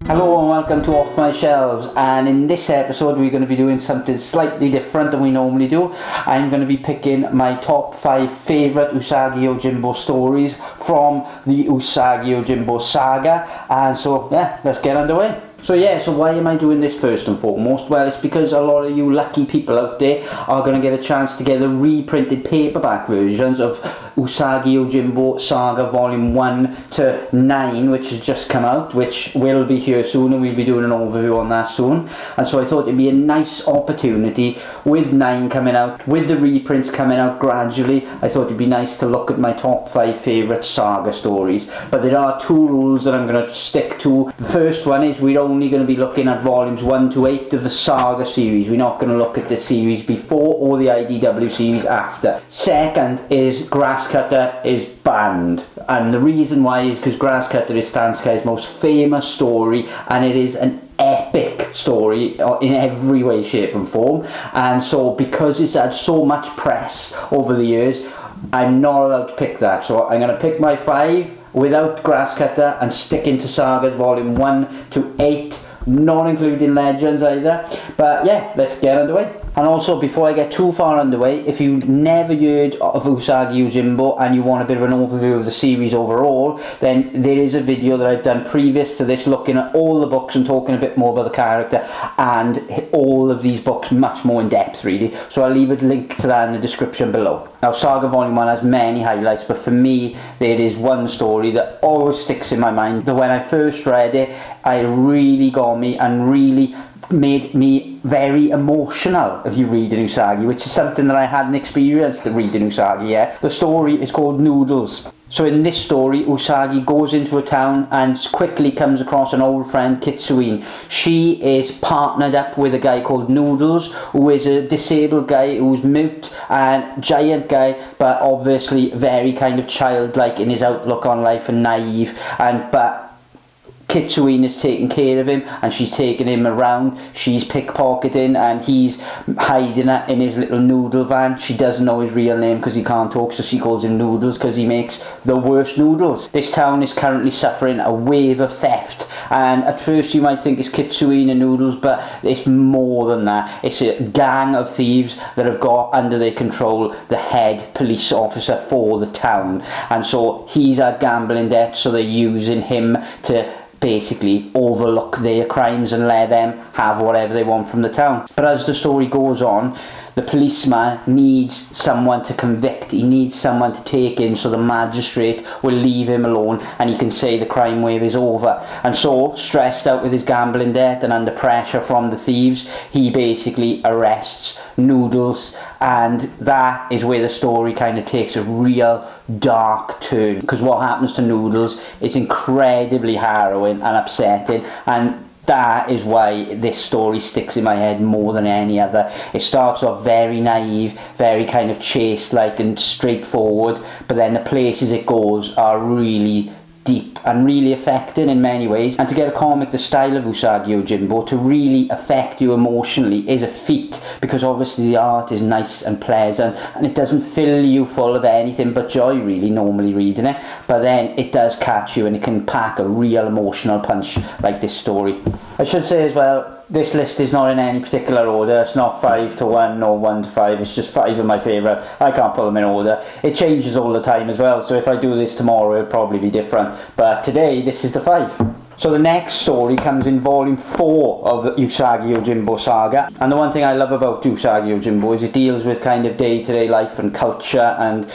Hello and welcome to Off My Shelves, and in this episode we're going to be doing something slightly different than we normally do. I'm going to be picking my top 5 favourite Usagi Yojimbo stories from the Usagi Yojimbo Saga, and so yeah, let's get underway. So why am I doing this first and foremost? Well, it's because a lot of you lucky people out there are going to get a chance to get the reprinted paperback versions of Usagi Yojimbo Saga Volume 1 to 9, which has just come out, which will be here soon, and we'll be doing an overview on that soon. And so I thought it'd be a nice opportunity, with 9 coming out, with the reprints coming out gradually, I thought it'd be nice to look at my top 5 favourite Saga stories. But there are 2 rules that I'm going to stick to. The first one is we're only going to be looking at volumes 1 to 8 of the Saga series. We're not going to look at the series before or the IDW series after. Second is Grasscutter is banned, and the reason why is because Grasscutter is Stan Sakai's most famous story, and it is an epic story in every way, shape and form. And so because it's had so much press over the years, I'm not allowed to pick that. So I'm going to pick my 5 without Grasscutter and stick into Sagas Volume 1 to 8, not including Legends either. But yeah, let's get underway. And also, before I get too far underway, if you've never heard of Usagi Yojimbo and you want a bit of an overview of the series overall, then there is a video that I've done previous to this looking at all the books and talking a bit more about the character and all of these books much more in depth really. So I'll leave a link to that in the description below. Now, Saga Volume 1 has many highlights, but for me there is one story that always sticks in my mind, that when I first read it, it really got me and really made me very emotional of you reading Usagi, which is something that I hadn't experienced reading Usagi yet. The story is called Noodles. So in this story, Usagi goes into a town and quickly comes across an old friend, Kitsuine. She is partnered up with a guy called Noodles, who is a disabled guy who's mute and giant guy, but obviously very kind of childlike in his outlook on life and naive. But Kitsuine is taking care of him, and she's taking him around. She's pickpocketing and he's hiding it in his little noodle van. She doesn't know his real name because he can't talk, so she calls him Noodles because he makes the worst noodles. This town is currently suffering a wave of theft, and at first you might think it's Kitsuine and Noodles, but it's more than that. It's a gang of thieves that have got under their control the head police officer for the town, and so he's a gambling debt, so they're using him to basically overlook their crimes and let them have whatever they want from the town. But as the story goes on, the policeman needs someone to convict. He needs someone to take in so the magistrate will leave him alone and he can say the crime wave is over. And so, stressed out with his gambling debt and under pressure from the thieves, he basically arrests Noodles, and that is where the story kind of takes a real dark turn, because what happens to Noodles is incredibly harrowing and upsetting, and that is why this story sticks in my head more than any other. It starts off very naive, very kind of chaste-like and straightforward, but then the places it goes are really deep and really affecting in many ways. And to get a comic the style of Usagi Yojimbo to really affect you emotionally is a feat, because obviously the art is nice and pleasant and it doesn't fill you full of anything but joy really normally reading it, but then it does catch you and it can pack a real emotional punch like this story. I should say as well, this list is not in any particular order. It's not 5 to 1 or 1 to 5. It's just 5 of my favourite. I can't put them in order. It changes all the time as well. So if I do this tomorrow, it'll probably be different. But today, this is the 5. So the next story comes in volume 4 of Usagi Yojimbo Saga. And the one thing I love about Usagi Yojimbo is it deals with kind of day-to-day life and culture and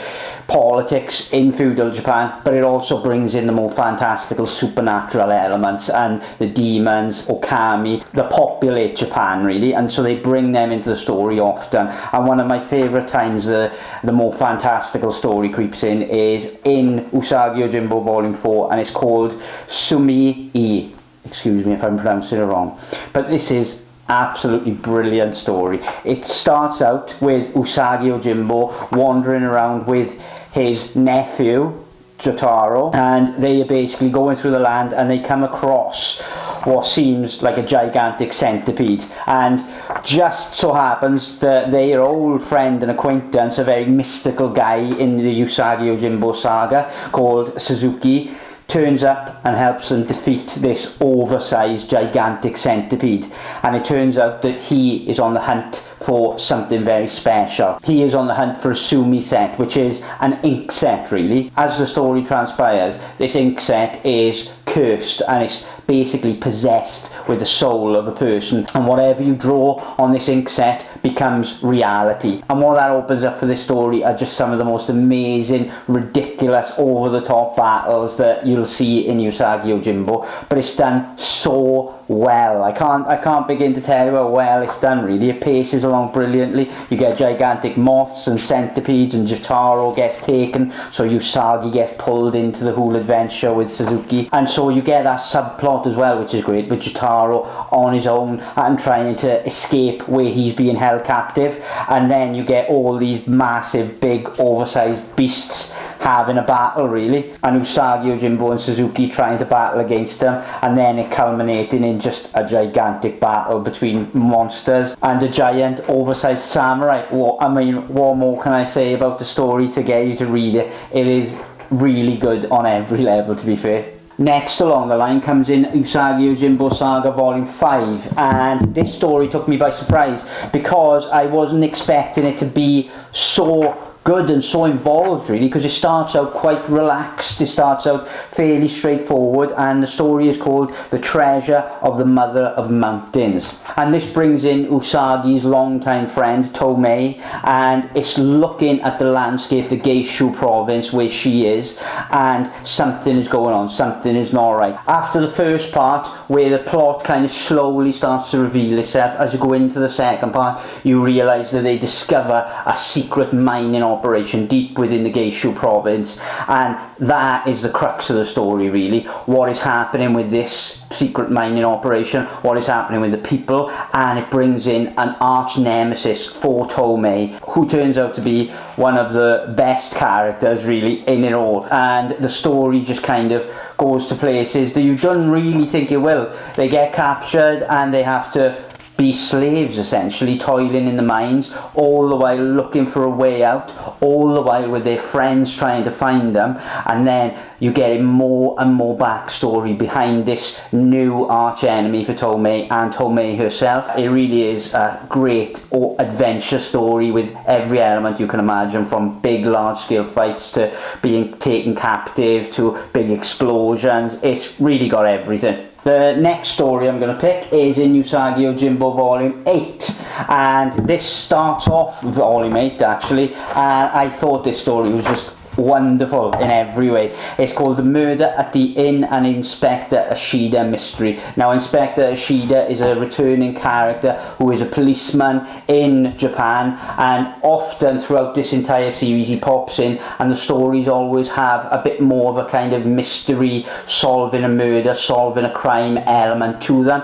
politics in feudal Japan, but it also brings in the more fantastical supernatural elements and the demons, okami, that populate Japan really, and so they bring them into the story often. And one of my favourite times the more fantastical story creeps in is in Usagi Yojimbo Volume 4, and it's called Sumi-e. Excuse me if I'm pronouncing it wrong, but this is absolutely brilliant story. It starts out with Usagi Yojimbo wandering around with his nephew Jotaro, and they are basically going through the land and they come across what seems like a gigantic centipede, and just so happens that their old friend and acquaintance, a very mystical guy in the Usagi Yojimbo saga called Suzuki, turns up and helps them defeat this oversized gigantic centipede, and it turns out that he is on the hunt for something very special. He is on the hunt for a sumi set, which is an ink set really. As the story transpires, this ink set is cursed and it's basically possessed with the soul of a person, and whatever you draw on this ink set becomes reality. And what that opens up for this story are just some of the most amazing, ridiculous, over-the-top battles that you'll see in Usagi Yojimbo, but it's done so well. I can't begin to tell you how well it's done really. It paces along brilliantly. You get gigantic moths and centipedes, and Jotaro gets taken, so Usagi gets pulled into the whole adventure with Suzuki, and so you get that subplot as well, which is great, with Jotaro on his own and trying to escape where he's being held captive, and then you get all these massive big oversized beasts having a battle really, and Usagi Yojimbo and Suzuki trying to battle against them, and then it culminating in just a gigantic battle between monsters and a giant oversized samurai. What more can I say about the story to get you to read it? It is really good on every level, to be fair. Next along the line comes in Usagi Yojimbo Saga Volume 5, and this story took me by surprise because I wasn't expecting it to be so good and so involved really, because it starts out quite relaxed, it starts out fairly straightforward, and the story is called The Treasure of the Mother of Mountains, and this brings in Usagi's longtime friend Tomei, and it's looking at the landscape, the Geishu province where she is, and something is going on, something is not right. After the first part, where the plot kind of slowly starts to reveal itself, as you go into the second part you realise that they discover a secret mining operation deep within the Geishu province, and that is the crux of the story really. What is happening with this secret mining operation, what is happening with the people, and it brings in an arch nemesis for Tomei, who turns out to be one of the best characters really in it all, and the story just kind of goes to places that you don't really think it will. They get captured and they have to be slaves essentially, toiling in the mines, all the while looking for a way out, all the while with their friends trying to find them, and then you get more and more backstory behind this new arch enemy for Tomei and Tomei herself. It really is a great adventure story with every element you can imagine, from big large scale fights to being taken captive to big explosions. It's really got everything. The next story I'm going to pick is in Usagi Yojimbo Volume 8, and this starts off Volume 8 actually, and I thought this story was just wonderful in every way. It's called The Murder at the Inn and Inspector Ashida Mystery. Now, Inspector Ashida is a returning character who is a policeman in Japan, and often throughout this entire series he pops in, and the stories always have a bit more of a kind of mystery, solving a murder, solving a crime element to them.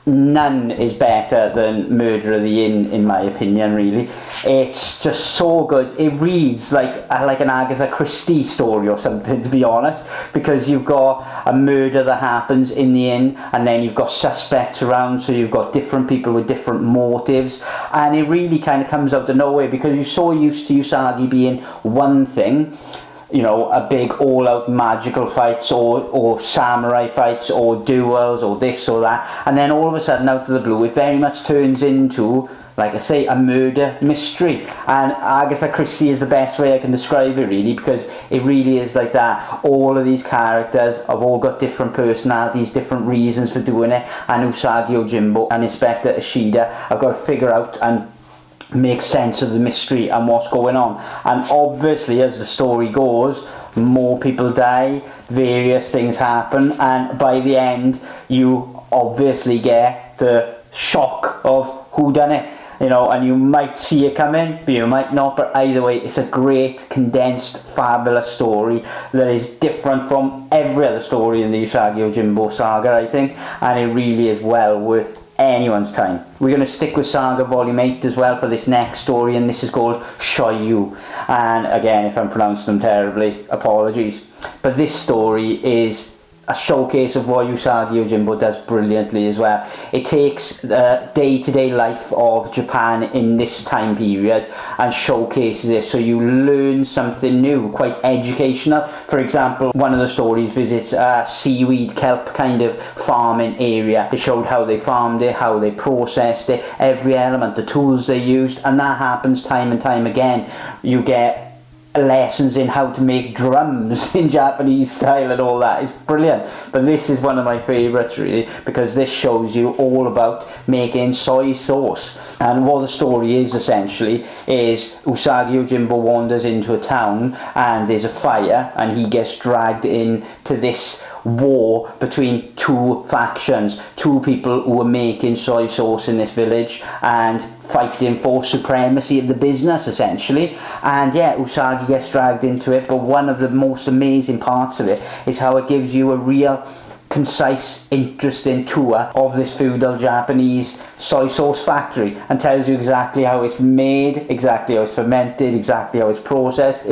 None is better than Murder of the Inn, in my opinion, really. It's just so good. It reads like an Agatha Christie story or something, to be honest, because you've got a murder that happens in the inn, and then you've got suspects around, so you've got different people with different motives, and it really kind of comes out of nowhere, because you're so used to Usagi being one thing, you know, a big all-out magical fights or samurai fights or duels or this or that, and then all of a sudden out of the blue it very much turns into, like I say, a murder mystery. And Agatha Christie is the best way I can describe it really, because it really is like that. All of these characters have all got different personalities, different reasons for doing it, and Usagi Yojimbo and Inspector Ashida have got to figure out and make sense of the mystery and what's going on. And obviously, as the story goes, more people die, various things happen, and by the end you obviously get the shock of who done it, you know, and you might see it coming, but you might not. But either way, it's a great, condensed, fabulous story that is different from every other story in the Usagi Yojimbo saga, I think, and it really is well worth anyone's time. We're going to stick with Saga Volume 8 as well for this next story, and this is called Shoyu, and again, if I'm pronouncing them terribly, apologies. But this story is a showcase of what Usagi Yojimbo does brilliantly as well. It takes the day-to-day life of Japan in this time period and showcases it, so you learn something new, quite educational. For example, one of the stories visits a seaweed kelp kind of farming area. It showed how they farmed it, how they processed it, every element, the tools they used, and that happens time and time again. You get lessons in how to make drums in Japanese style and all that. It's brilliant. But this is one of my favourites really, because this shows you all about making soy sauce. And what the story is essentially is Usagi Yojimbo wanders into a town and there's a fire and he gets dragged into this war between two factions, two people who are making soy sauce in this village and fighting for supremacy of the business essentially. And yeah, Usagi gets dragged into it, but one of the most amazing parts of it is how it gives you a real concise, interesting tour of this feudal Japanese soy sauce factory and tells you exactly how it's made, exactly how it's fermented, exactly how it's processed.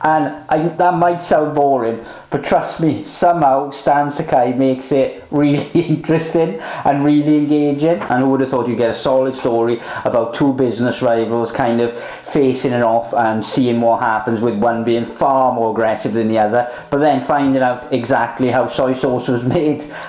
That might sound boring, but trust me, somehow Stan Sakai makes it really interesting and really engaging. And who would have thought you'd get a solid story about two business rivals kind of facing it off and seeing what happens, with one being far more aggressive than the other, but then finding out exactly how soy sauce was made.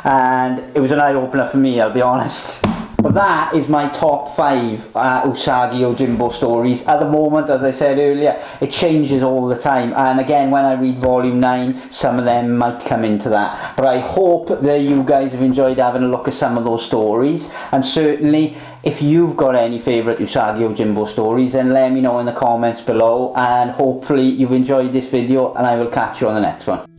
And it was an eye-opener for me, I'll be honest. But that is my top 5 Usagi Yojimbo stories. At the moment, as I said earlier, it changes all the time. And again, when I read volume 9, some of them might come into that. But I hope that you guys have enjoyed having a look at some of those stories. And certainly, if you've got any favourite Usagi Yojimbo stories, then let me know in the comments below. And hopefully you've enjoyed this video, and I will catch you on the next one.